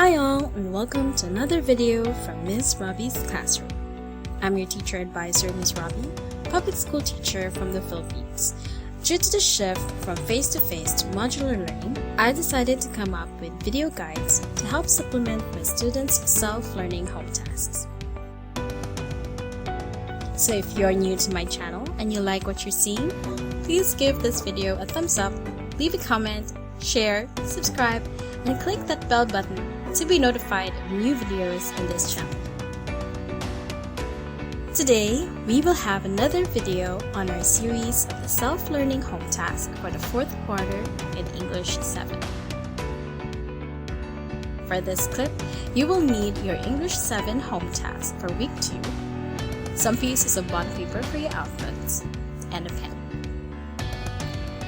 Hi all, and welcome to another video from Ms. Robbie's classroom. I'm your teacher advisor, Ms. Robbie, public school teacher from the Philippines. Due to the shift from face-to-face to modular learning, I decided to come up with video guides to help supplement my students' self-learning home tasks. So if you're new to my channel and you like what you're seeing, please give this video a thumbs up, leave a comment, share, subscribe, and click that bell button to be notified of new videos on this channel. Today, we will have another video on our series of the self-learning home task for the 4th quarter in English 7. For this clip, you will need your English 7 home task for week 2, some pieces of bond paper for your outputs, and a pen.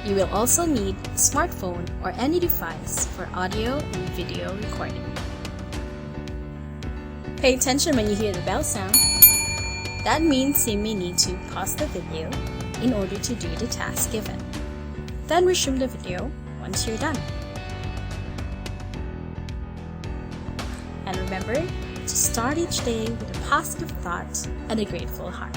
You will also need a smartphone or any device for audio and video recording. Pay attention when you hear the bell sound. That means you may need to pause the video in order to do the task given. Then resume the video once you're done. And remember to start each day with a positive thought and a grateful heart.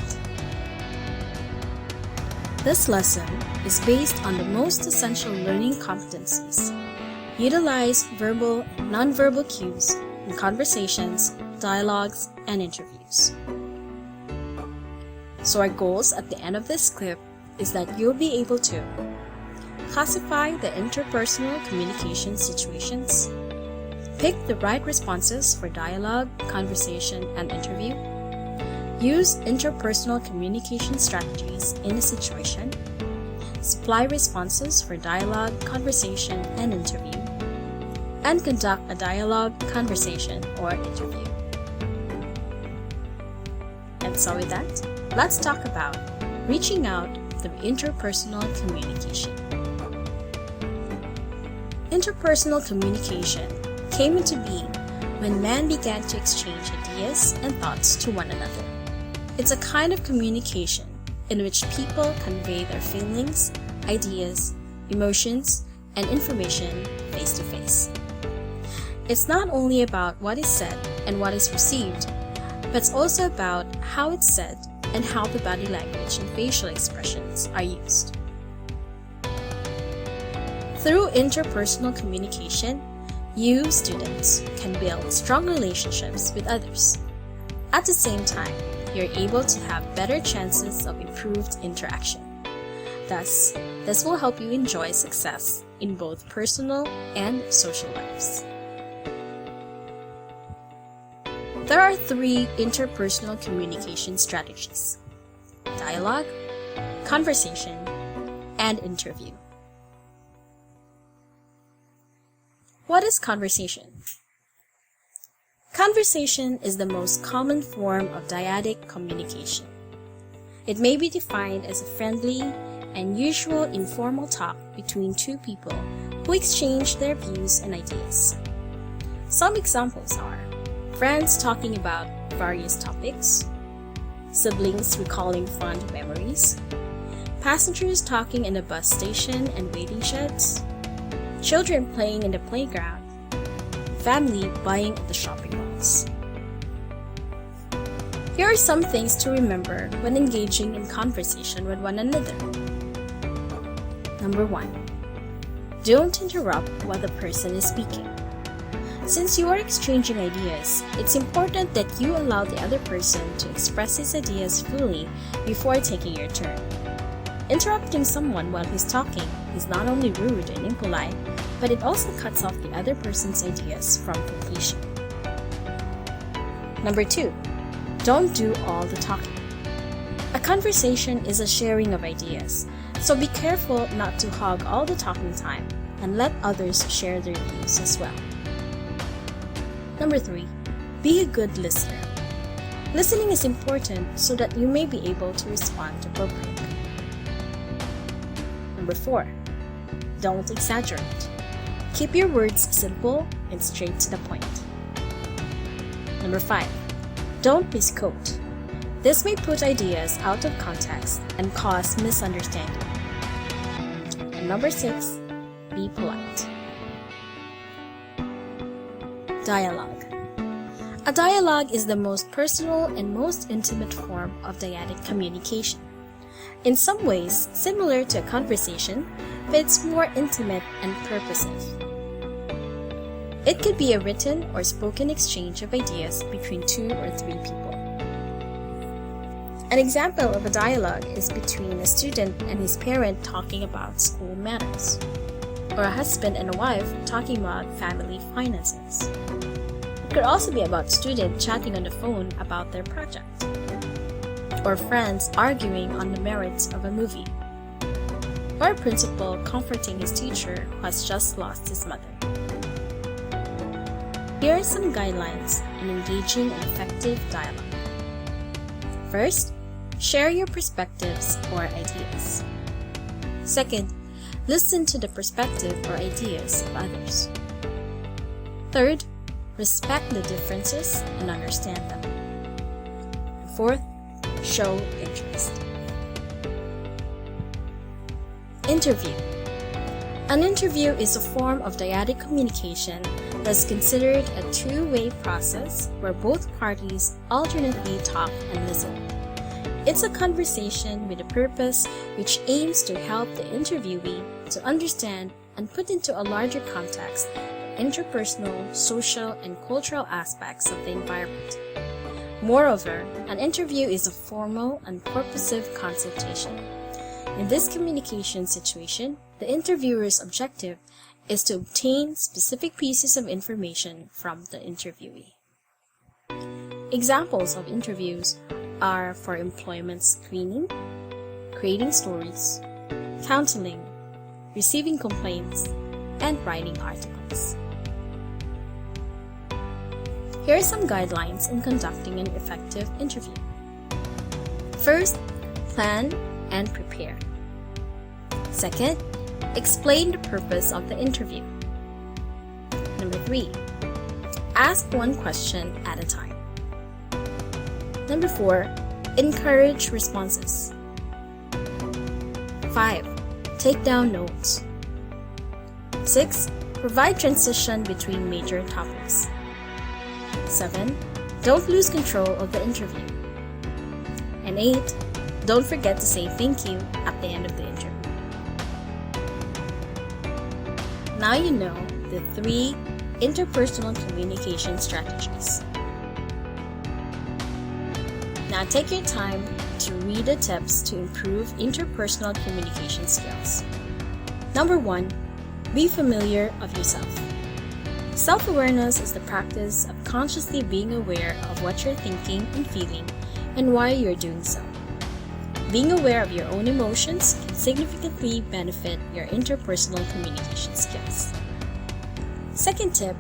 This lesson is based on the most essential learning competencies. Utilize verbal and nonverbal cues in conversations, dialogues, and interviews. So our goals at the end of this clip is that you'll be able to classify the interpersonal communication situations, pick the right responses for dialogue, conversation, and interview, use interpersonal communication strategies in a situation, supply responses for dialogue, conversation, and interview, and conduct a dialogue, conversation, or interview. And so with that, let's talk about reaching out through interpersonal communication. Interpersonal communication came into being when man began to exchange ideas and thoughts to one another. It's a kind of communication in which people convey their feelings, ideas, emotions, and information face to face. It's not only about what is said and what is received, but it's also about how it's said and how the body language and facial expressions are used. Through interpersonal communication, you, students, can build strong relationships with others. At the same time, you're able to have better chances of improved interaction. Thus, this will help you enjoy success in both personal and social lives. There are 3 interpersonal communication strategies: dialogue, conversation, and interview. What is conversation? Conversation is the most common form of dyadic communication. It may be defined as a friendly and usual informal talk between 2 people who exchange their views and ideas. Some examples are friends talking about various topics, siblings recalling fond memories, passengers talking in a bus station and waiting sheds, children playing in the playground, family buying at the shopping malls. Here are some things to remember when engaging in conversation with one another. Number 1. Don't interrupt while the person is speaking. Since you are exchanging ideas, it's important that you allow the other person to express his ideas fully before taking your turn. Interrupting someone while he's talking is not only rude and impolite, but it also cuts off the other person's ideas from completion. Number 2. Don't do all the talking. A conversation is a sharing of ideas, so be careful not to hog all the talking time and let others share their views as well. Number 3. Be a good listener. Listening is important so that you may be able to respond appropriately. Number 4. Don't exaggerate. Keep your words simple and straight to the point. Number 5. Don't misquote. This may put ideas out of context and cause misunderstanding. And number 6. Be polite. Dialogue. A dialogue is the most personal and most intimate form of dyadic communication. In some ways, similar to a conversation, but it's more intimate and purposive. It could be a written or spoken exchange of ideas between 2 or 3 people. An example of a dialogue is between a student and his parent talking about school matters, or a husband and a wife talking about family finances. It could also be about students chatting on the phone about their project, or friends arguing on the merits of a movie, or a principal comforting his teacher who has just lost his mother. Here are some guidelines in engaging an effective dialogue. First, share your perspectives or ideas. Second, listen to the perspective or ideas of others. Third, respect the differences and understand them. Fourth, show interest. Interview. An interview is a form of dyadic communication that's considered a two-way process where both parties alternately talk and listen. It's a conversation with a purpose which aims to help the interviewee to understand and put into a larger context interpersonal, social, and cultural aspects of the environment. Moreover, an interview is a formal and purposive consultation. In this communication situation, the interviewer's objective is to obtain specific pieces of information from the interviewee. Examples of interviews are for employment screening, creating stories, counseling, receiving complaints, and writing articles. Here are some guidelines in conducting an effective interview. First, plan and prepare. Second, explain the purpose of the interview. Number 3, ask one question at a time. Number 4, encourage responses. 5, take down notes. 6, provide transition between major topics. 7, don't lose control of the interview. And 8, don't forget to say thank you at the end of the interview. Now you know the 3 interpersonal communication strategies. Now take your time to read the tips to improve interpersonal communication skills. Number 1, be familiar of yourself. Self-awareness is the practice of consciously being aware of what you're thinking and feeling and why you're doing so. Being aware of your own emotions can significantly benefit your interpersonal communication skills. Second tip,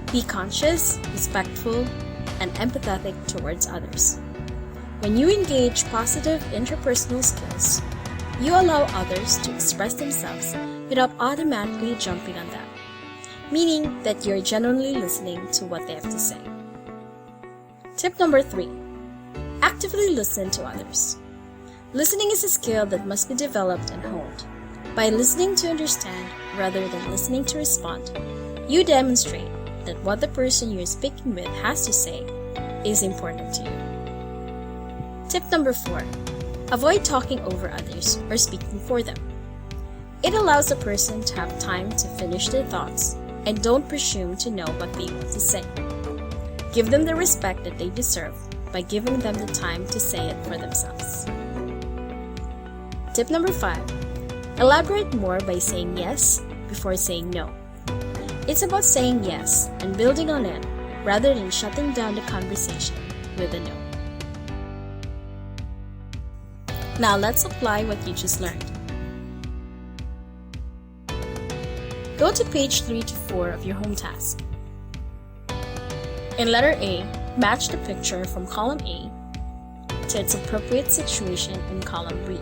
be conscious, respectful, and empathetic towards others. When you engage positive interpersonal skills, you allow others to express themselves without automatically jumping on them, meaning that you're genuinely listening to what they have to say. Tip number 3, actively listen to others. Listening is a skill that must be developed and honed. By listening to understand rather than listening to respond, you demonstrate that what the person you're speaking with has to say is important to you. Tip number 4, avoid talking over others or speaking for them. It allows the person to have time to finish their thoughts and don't presume to know what they want to say. Give them the respect that they deserve by giving them the time to say it for themselves. Tip number 5, elaborate more by saying yes before saying no. It's about saying yes and building on it rather than shutting down the conversation with a no. Now let's apply what you just learned. Go to page 3 to 4 of your home task. In letter A, match the picture from column A to its appropriate situation in column B.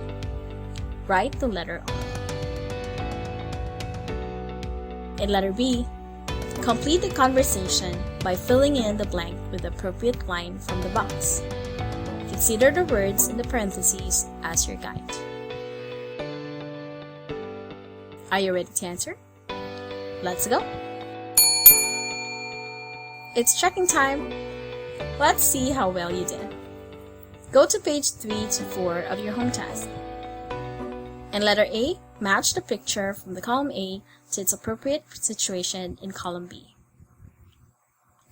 Write the letter R. In letter B, complete the conversation by filling in the blank with the appropriate line from the box. Consider the words in the parentheses as your guide. Are you ready to answer? Let's go! It's checking time. Let's see how well you did. Go to page 3 to 4 of your home task. In letter A, match the picture from the column A to its appropriate situation in column B.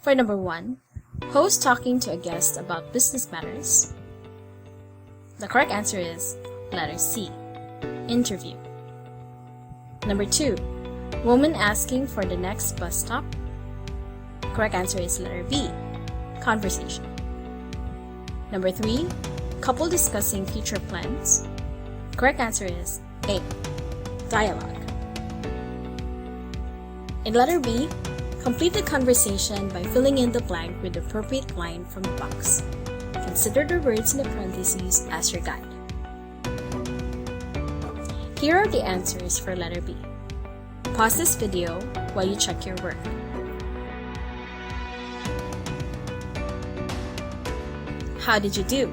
For number 1, host talking to a guest about business matters. The correct answer is letter C, interview. Number 2, woman asking for the next bus stop. Correct answer is letter B, conversation. Number 3, couple discussing future plans. Correct answer is A, dialogue. In letter B, complete the conversation by filling in the blank with the appropriate line from the box. Consider the words in the parentheses as your guide. Here are the answers for letter B. Pause this video while you check your work. How did you do?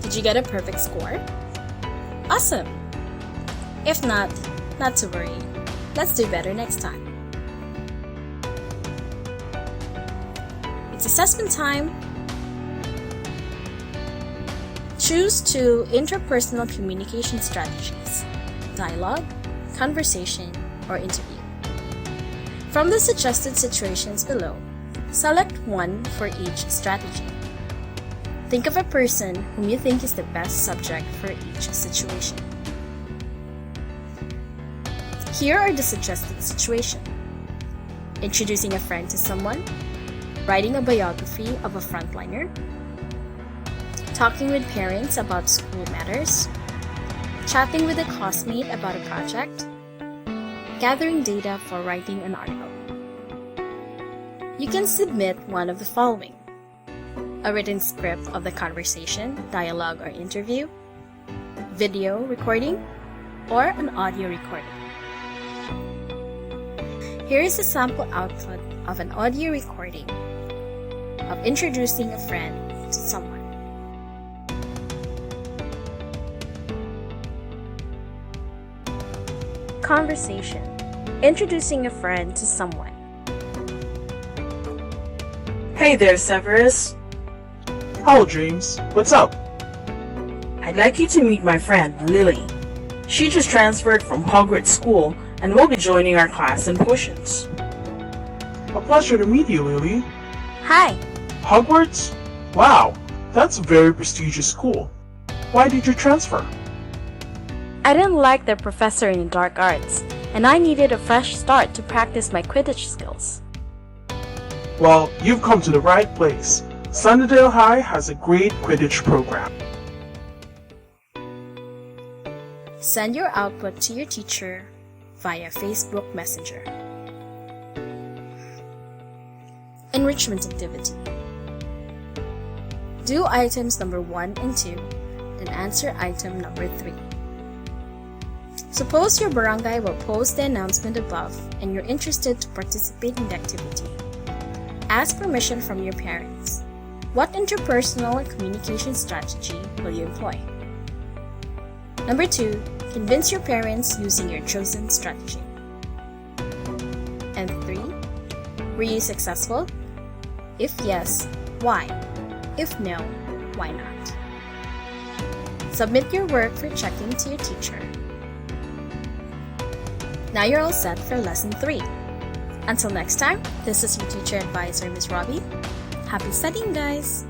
Did you get a perfect score? Awesome! If not to worry. Let's do better next time. It's assessment time. Choose 2 interpersonal communication strategies: dialogue, conversation, or interview. From the suggested situations below, select one for each strategy. Think of a person whom you think is the best subject for each situation. Here are the suggested situations: introducing a friend to someone, writing a biography of a frontliner, talking with parents about school matters, chatting with a classmate about a project, gathering data for writing an article. You can submit one of the following: a written script of the conversation, dialogue, or interview, video recording, or an audio recording. Here is a sample output of an audio recording of introducing a friend to someone. Conversation: introducing a friend to someone. Hey there, Severus. Hello, James. What's up? I'd like you to meet my friend, Lily. She just transferred from Hogwarts School and will be joining our class in potions. A pleasure to meet you, Lily. Hi! Hogwarts? Wow, that's a very prestigious school. Why did you transfer? I didn't like the professor in dark arts, and I needed a fresh start to practice my Quidditch skills. Well, you've come to the right place. Sunnydale High has a great Quidditch program. Send your output to your teacher via Facebook Messenger. Enrichment activity. Do items number 1 and 2, then answer item number 3. Suppose your barangay will post the announcement above and you're interested to participate in the activity. Ask permission from your parents. What interpersonal communication strategy will you employ? Number 2, convince your parents using your chosen strategy. And 3, were you successful? If yes, why? If no, why not? Submit your work for checking to your teacher. Now you're all set for lesson 3. Until next time, this is your teacher advisor, Ms. Robbie. Happy studying, guys!